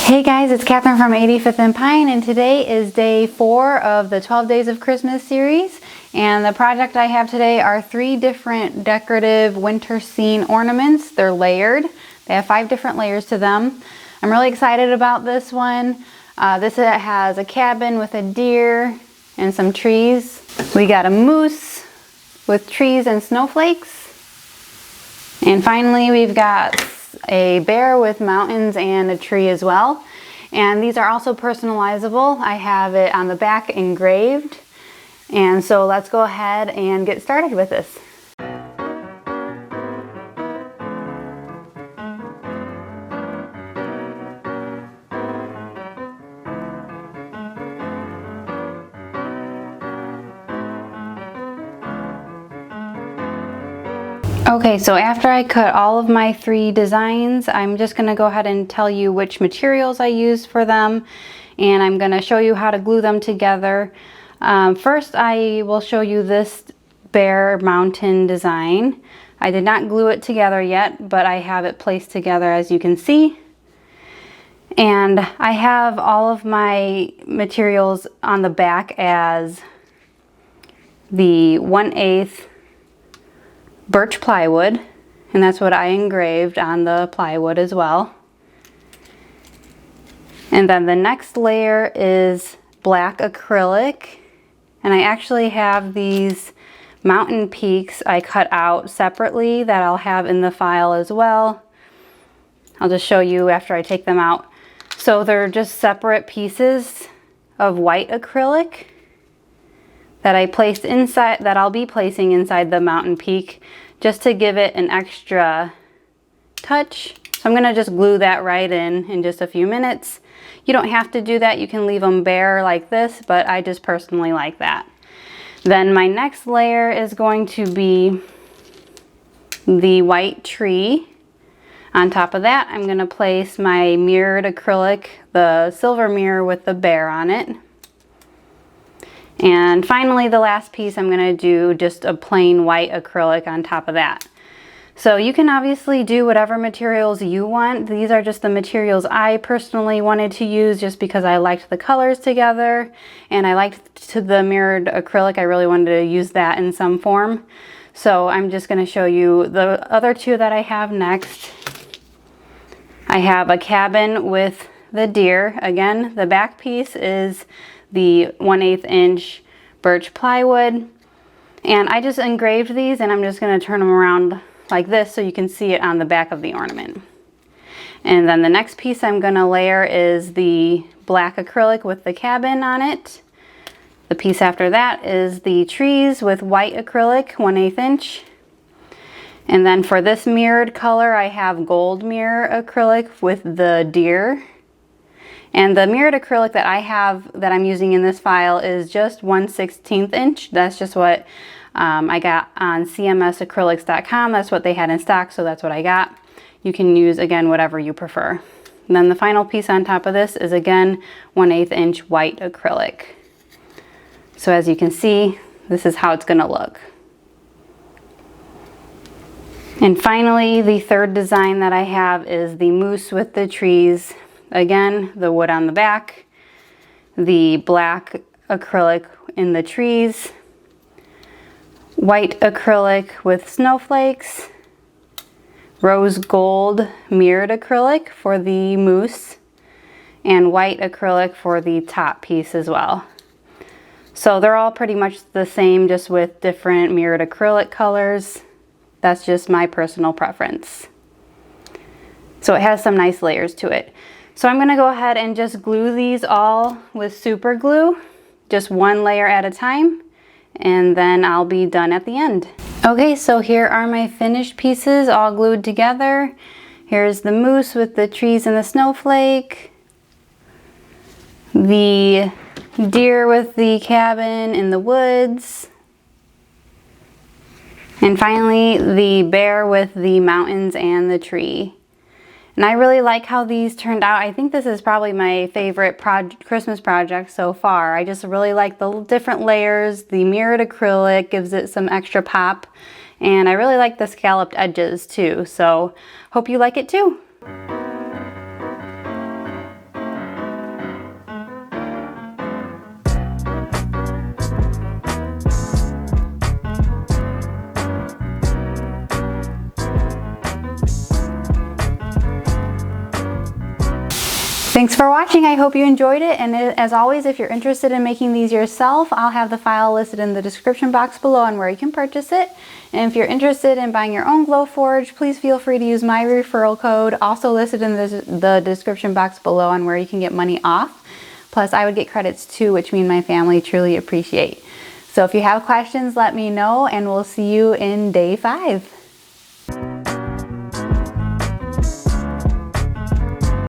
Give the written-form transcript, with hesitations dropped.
Hey guys, it's Catherine from 85th and Pine, and today is day 4 of the 12 Days of Christmas series. And the project I have today are 3 different decorative winter scene ornaments. They're layered. They have 5 different layers to them. I'm really excited about this one. This has a cabin with a deer and some trees. We got a moose with trees and snowflakes. And finally we've got a bear with mountains and a tree as well. And these are also personalizable. I have it on the back engraved. And so let's go ahead and get started with this. Okay, so after I cut all of my 3 designs, I'm just going to go ahead and tell you which materials I used for them, and I'm going to show you how to glue them together. First, I will show you this bear mountain design. I did not glue it together yet, but I have it placed together as you can see. And I have all of my materials on the back as the 1/8 birch plywood, and that's what I engraved on the plywood as well. And then the next layer is black acrylic, and I actually have these mountain peaks I cut out separately that I'll have in the file as well. I'll just show you after I take them out. So they're just separate pieces of white acrylic that I placed inside, that I'll be placing inside the mountain peak just to give it an extra touch. So I'm gonna just glue that right in just a few minutes. You don't have to do that, you can leave them bare like this, but I just personally like that. Then my next layer is going to be the white tree. On top of that, I'm gonna place my mirrored acrylic, the silver mirror with the bear on it. And finally, the last piece, I'm going to do just a plain white acrylic on top of that. So you can obviously do whatever materials you want. These are just the materials I personally wanted to use just because I liked the colors together and I liked the mirrored acrylic. I really wanted to use that in some form. So I'm just going to show you the other 2 that I have next. I have a cabin with the deer. Again, the back piece is the 1/8 inch birch plywood, and I just engraved these, and I'm just going to turn them around like this so you can see it on the back of the ornament. And then the next piece I'm going to layer is the black acrylic with the cabin on it. The piece after that is the trees with white acrylic, 1/8 inch. And then for this mirrored color, I have gold mirror acrylic with the deer. And the mirrored acrylic that I have, that I'm using in this file, is just 1/16 inch. That's just what I got on CMSAcrylics.com. That's what they had in stock, so that's what I got. You can use, again, whatever you prefer. And then the final piece on top of this is, again, 1/8 inch white acrylic. So as you can see, this is how it's going to look. And finally, the third design that I have is the moose with the trees. Again, the wood on the back, the black acrylic in the trees, white acrylic with snowflakes, rose gold mirrored acrylic for the moose, and white acrylic for the top piece as well. So they're all pretty much the same, just with different mirrored acrylic colors. That's just my personal preference. So it has some nice layers to it. So I'm going to go ahead and just glue these all with super glue, just 1 layer at a time, and then I'll be done at the end. Okay, so here are my finished pieces all glued together. Here's the moose with the trees and the snowflake, the deer with the cabin in the woods, and finally the bear with the mountains and the tree. And I really like how these turned out. I think this is probably my favorite Christmas project so far. I just really like the different layers. The mirrored acrylic gives it some extra pop. And I really like the scalloped edges too. So hope you like it too. Thanks for watching. I hope you enjoyed it, and as always, if you're interested in making these yourself, I'll have the file listed in the description box below on where you can purchase it. And if you're interested in buying your own Glowforge, please feel free to use my referral code, also listed in the description box below on where you can get money off. Plus, I would get credits too, which me and my family truly appreciate. So if you have questions, let me know, and we'll see you in day 5.